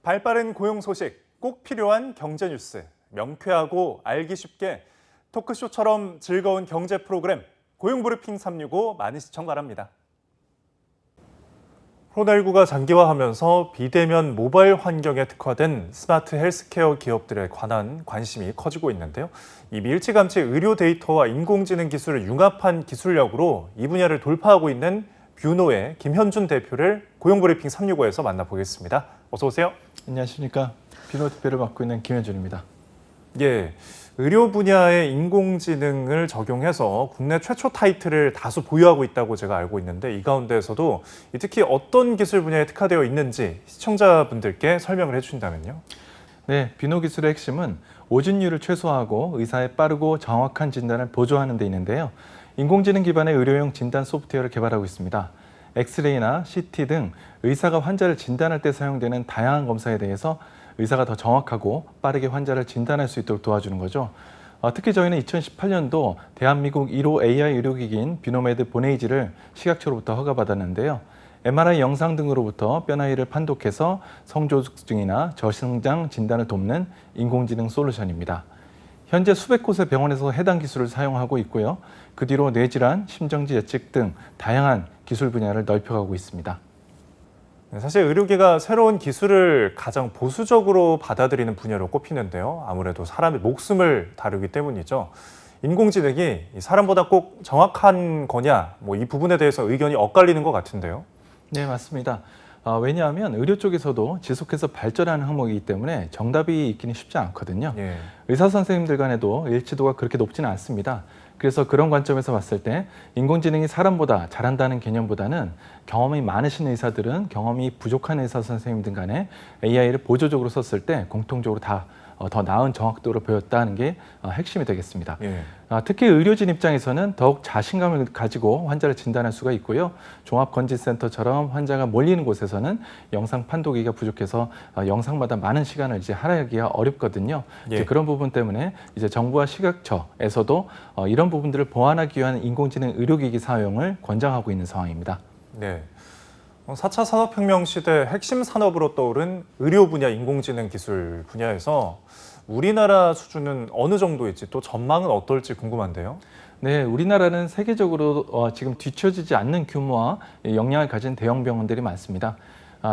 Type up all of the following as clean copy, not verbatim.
발빠른 고용 소식, 꼭 필요한 경제 뉴스, 명쾌하고 알기 쉽게 토크쇼처럼 즐거운 경제 프로그램 고용브리핑 365 많은 시청 바랍니다. 코로나19가 장기화하면서 비대면 모바일 환경에 특화된 스마트 헬스케어 기업들에 관한 관심이 커지고 있는데요. 이미 일찌감치 의료 데이터와 인공지능 기술을 융합한 기술력으로 이 분야를 돌파하고 있는 뷰노의 김현준 대표를 고용브리핑 365에서 만나보겠습니다. 어서 오세요. 안녕하십니까. 뷰노 대표를 맡고 있는 김현준입니다. 예, 의료 분야의 인공지능을 적용해서 국내 최초 타이틀을 다수 보유하고 있다고 제가 알고 있는데 이 가운데에서도 특히 어떤 기술 분야에 특화되어 있는지 시청자분들께 설명을 해주신다면요. 네, 뷰노 기술의 핵심은 오진율을 최소화하고 의사의 빠르고 정확한 진단을 보조하는 데 있는데요. 인공지능 기반의 의료용 진단 소프트웨어를 개발하고 있습니다. 엑스레이나 CT 등 의사가 환자를 진단할 때 사용되는 다양한 검사에 대해서 의사가 더 정확하고 빠르게 환자를 진단할 수 있도록 도와주는 거죠. 특히 저희는 2018년도 대한민국 1호 AI 의료기기인 뷰노메드 보네이지를 식약처로부터 허가받았는데요. MRI 영상 등으로부터 뼈 나이를 판독해서 성조숙증이나 저성장 진단을 돕는 인공지능 솔루션입니다. 현재 수백 곳의 병원에서 해당 기술을 사용하고 있고요. 그 뒤로 뇌질환, 심정지 예측 등 다양한 기술 분야를 넓혀가고 있습니다. 사실 의료계가 새로운 기술을 가장 보수적으로 받아들이는 분야로 꼽히는데요. 아무래도 사람의 목숨을 다루기 때문이죠. 인공지능이 사람보다 꼭 정확한 거냐, 이 부분에 대해서 의견이 엇갈리는 것 같은데요. 네, 맞습니다. 왜냐하면 의료 쪽에서도 지속해서 발전하는 항목이기 때문에 정답이 있기는 쉽지 않거든요. 예. 의사 선생님들 간에도 일치도가 그렇게 높지는 않습니다. 그래서 그런 관점에서 봤을 때 인공지능이 사람보다 잘한다는 개념보다는 경험이 많으신 의사들은 경험이 부족한 의사 선생님들 간에 AI를 보조적으로 썼을 때 공통적으로 더 나은 정확도를 보였다는 게 핵심이 되겠습니다. 예. 특히 의료진 입장에서는 더욱 자신감을 가지고 환자를 진단할 수가 있고요. 종합건진센터처럼 환자가 몰리는 곳에서는 영상 판독기가 부족해서 영상마다 많은 시간을 할애하기가 어렵거든요. 예. 이제 그런 부분 때문에 이제 정부와 식약처에서도 이런 부분들을 보완하기 위한 인공지능 의료기기 사용을 권장하고 있는 상황입니다. 네. 4차 산업혁명 시대 핵심 산업으로 떠오른 의료 분야 인공지능 기술 분야에서 우리나라 수준은 어느 정도일지 또 전망은 어떨지 궁금한데요. 네, 우리나라는 세계적으로 지금 뒤처지지 않는 규모와 역량을 가진 대형 병원들이 많습니다.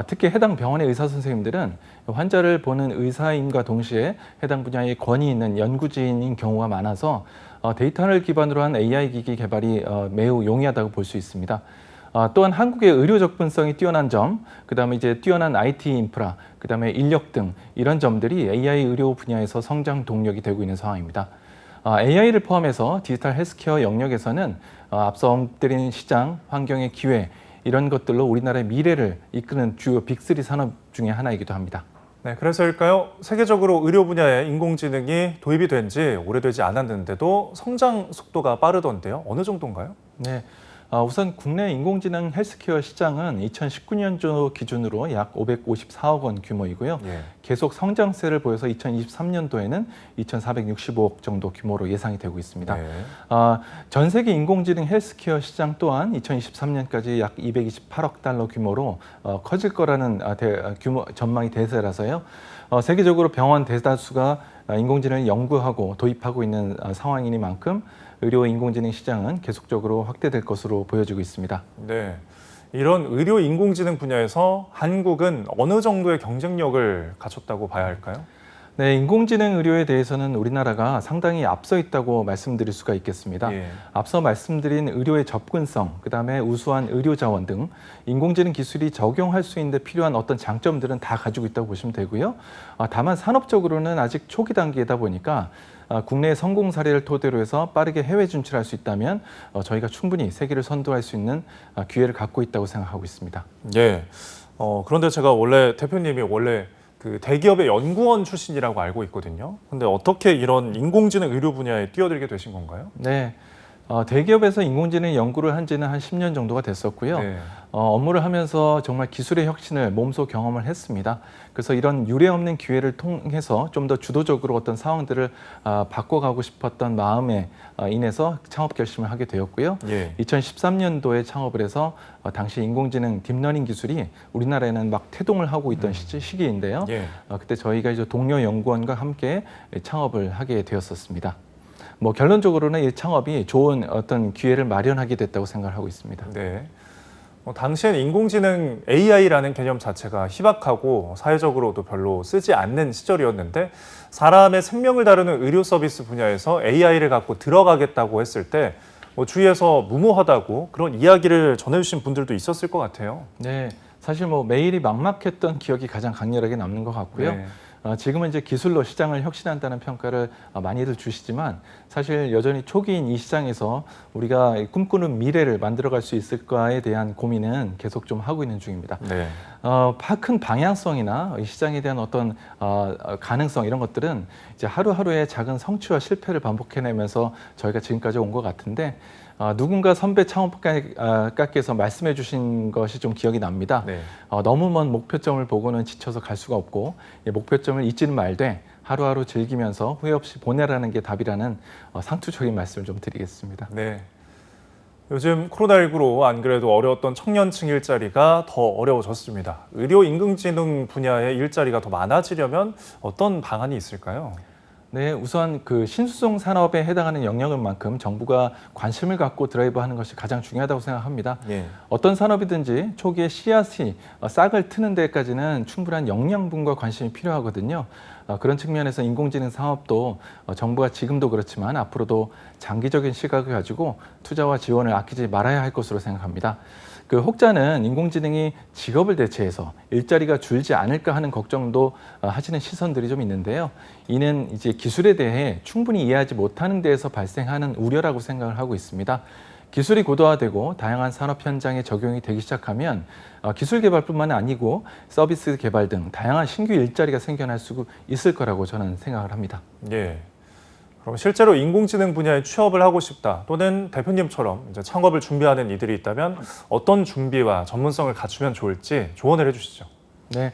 특히 해당 병원의 의사 선생님들은 환자를 보는 의사임과 동시에 해당 분야에 권위 있는 연구진인 경우가 많아서 데이터를 기반으로 한 AI 기기 개발이 매우 용이하다고 볼 수 있습니다. 또한 한국의 의료 접근성이 뛰어난 점, 그다음에 이제 뛰어난 IT 인프라, 그다음에 인력 등 이런 점들이 AI 의료 분야에서 성장 동력이 되고 있는 상황입니다. AI를 포함해서 디지털 헬스케어 영역에서는 앞서 엎드린 시장, 환경의 기회 이런 것들로 우리나라의 미래를 이끄는 주요 빅3 산업 중에 하나이기도 합니다. 네, 그래서일까요? 세계적으로 의료 분야에 인공지능이 도입이 된 지 오래되지 않았는데도 성장 속도가 빠르던데요. 어느 정도인가요? 네. 우선 국내 인공지능 헬스케어 시장은 2019년도 기준으로 약 554억 원 규모이고요. 예. 계속 성장세를 보여서 2023년도에는 2,465억 정도 규모로 예상이 되고 있습니다. 네. 전 세계 인공지능 헬스케어 시장 또한 2023년까지 약 228억 달러 규모로 커질 거라는 규모 전망이 대세라서요. 세계적으로 병원 대다수가 인공지능을 연구하고 도입하고 있는 상황이니만큼 의료 인공지능 시장은 계속적으로 확대될 것으로 보여지고 있습니다. 네. 이런 의료 인공지능 분야에서 한국은 어느 정도의 경쟁력을 갖췄다고 봐야 할까요? 네, 인공지능 의료에 대해서는 우리나라가 상당히 앞서 있다고 말씀드릴 수가 있겠습니다. 예. 앞서 말씀드린 의료의 접근성, 그다음에 우수한 의료 자원 등 인공지능 기술이 적용할 수 있는 데 필요한 어떤 장점들은 다 가지고 있다고 보시면 되고요. 다만 산업적으로는 아직 초기 단계이다 보니까 국내의 성공 사례를 토대로 해서 빠르게 해외 진출할 수 있다면 저희가 충분히 세계를 선도할 수 있는 기회를 갖고 있다고 생각하고 있습니다. 예. 그런데 제가 대표님이 원래 그 대기업의 연구원 출신이라고 알고 있거든요. 근데 어떻게 이런 인공지능 의료 분야에 뛰어들게 되신 건가요? 네. 대기업에서 인공지능 연구를 한 지는 한 10년 정도가 됐었고요. 네. 업무를 하면서 정말 기술의 혁신을 몸소 경험을 했습니다. 그래서 이런 유례없는 기회를 통해서 좀 더 주도적으로 어떤 상황들을 바꿔가고 싶었던 마음에 인해서 창업 결심을 하게 되었고요. 예. 2013년도에 창업을 해서 당시 인공지능 딥러닝 기술이 우리나라에는 막 태동을 하고 있던 시기인데요. 예. 그때 저희가 이제 동료 연구원과 함께 창업을 하게 되었었습니다. 뭐 결론적으로는 이 창업이 좋은 어떤 기회를 마련하게 됐다고 생각을 하고 있습니다. 네. 당시엔 인공지능 AI라는 개념 자체가 희박하고 사회적으로도 별로 쓰지 않는 시절이었는데 사람의 생명을 다루는 의료 서비스 분야에서 AI를 갖고 들어가겠다고 했을 때 주위에서 무모하다고 그런 이야기를 전해주신 분들도 있었을 것 같아요. 네, 사실 뭐 매일이 막막했던 기억이 가장 강렬하게 남는 것 같고요. 네. 지금은 이제 기술로 시장을 혁신한다는 평가를 많이들 주시지만 사실 여전히 초기인 이 시장에서 우리가 꿈꾸는 미래를 만들어갈 수 있을까에 대한 고민은 계속 좀 하고 있는 중입니다. 네. 큰 방향성이나 이 시장에 대한 어떤 가능성 이런 것들은 이제 하루하루의 작은 성취와 실패를 반복해내면서 저희가 지금까지 온 것 같은데 누군가 선배 창업가께서 말씀해 주신 것이 좀 기억이 납니다. 네. 너무 먼 목표점을 보고는 지쳐서 갈 수가 없고 목표점을 잊지는 말되 하루하루 즐기면서 후회 없이 보내라는 게 답이라는 상투적인 말씀을 좀 드리겠습니다. 네. 요즘 코로나19로 안 그래도 어려웠던 청년층 일자리가 더 어려워졌습니다. 의료 인공지능 분야의 일자리가 더 많아지려면 어떤 방안이 있을까요? 네, 우선 그 신수송 산업에 해당하는 영역인 만큼 정부가 관심을 갖고 드라이브하는 것이 가장 중요하다고 생각합니다. 예. 어떤 산업이든지 초기에 씨앗이 싹을 트는 데까지는 충분한 영양분과 관심이 필요하거든요. 그런 측면에서 인공지능 사업도 정부가 지금도 그렇지만 앞으로도 장기적인 시각을 가지고 투자와 지원을 아끼지 말아야 할 것으로 생각합니다. 그 혹자는 인공지능이 직업을 대체해서 일자리가 줄지 않을까 하는 걱정도 하시는 시선들이 좀 있는데요. 이는 이제 기술에 대해 충분히 이해하지 못하는 데에서 발생하는 우려라고 생각을 하고 있습니다. 기술이 고도화되고 다양한 산업 현장에 적용이 되기 시작하면 기술 개발뿐만 아니고 서비스 개발 등 다양한 신규 일자리가 생겨날 수 있을 거라고 저는 생각을 합니다. 예. 그럼 실제로 인공지능 분야에 취업을 하고 싶다 또는 대표님처럼 이제 창업을 준비하는 이들이 있다면 어떤 준비와 전문성을 갖추면 좋을지 조언을 해주시죠. 네.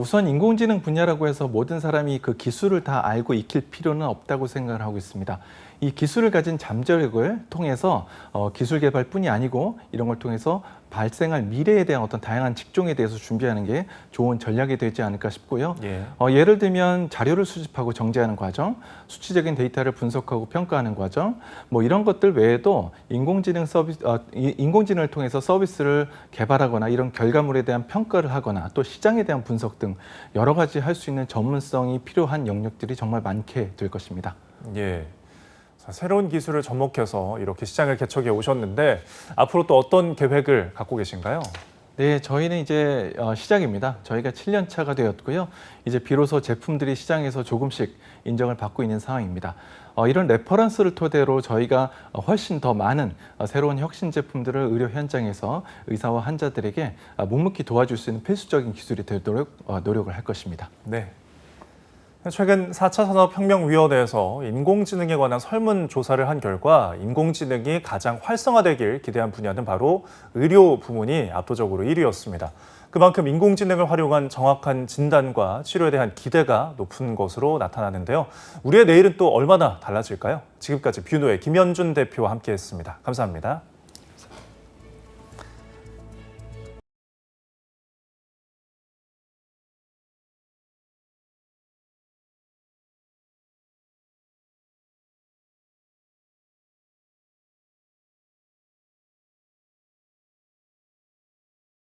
우선 인공지능 분야라고 해서 모든 사람이 그 기술을 다 알고 익힐 필요는 없다고 생각을 하고 있습니다. 이 기술을 가진 잠재력을 통해서 기술 개발뿐이 아니고 이런 걸 통해서 발생할 미래에 대한 어떤 다양한 직종에 대해서 준비하는 게 좋은 전략이 되지 않을까 싶고요. 예. 예를 들면 자료를 수집하고 정제하는 과정, 수치적인 데이터를 분석하고 평가하는 과정, 뭐 이런 것들 외에도 인공지능을 통해서 서비스를 개발하거나 이런 결과물에 대한 평가를 하거나 또 시장에 대한 분석 등 여러 가지 할 수 있는 전문성이 필요한 영역들이 정말 많게 될 것입니다. 예. 자, 새로운 기술을 접목해서 이렇게 시장을 개척해 오셨는데 앞으로 또 어떤 계획을 갖고 계신가요? 네, 저희는 이제 시작입니다. 저희가 7년 차가 되었고요. 이제 비로소 제품들이 시장에서 조금씩 인정을 받고 있는 상황입니다. 이런 레퍼런스를 토대로 저희가 훨씬 더 많은 새로운 혁신 제품들을 의료 현장에서 의사와 환자들에게 묵묵히 도와줄 수 있는 필수적인 기술이 되도록 노력을 할 것입니다. 네. 최근 4차 산업혁명위원회에서 인공지능에 관한 설문조사를 한 결과 인공지능이 가장 활성화되길 기대한 분야는 바로 의료 부문이 압도적으로 1위였습니다. 그만큼 인공지능을 활용한 정확한 진단과 치료에 대한 기대가 높은 것으로 나타나는데요. 우리의 내일은 또 얼마나 달라질까요? 지금까지 뷰노의 김현준 대표와 함께했습니다. 감사합니다.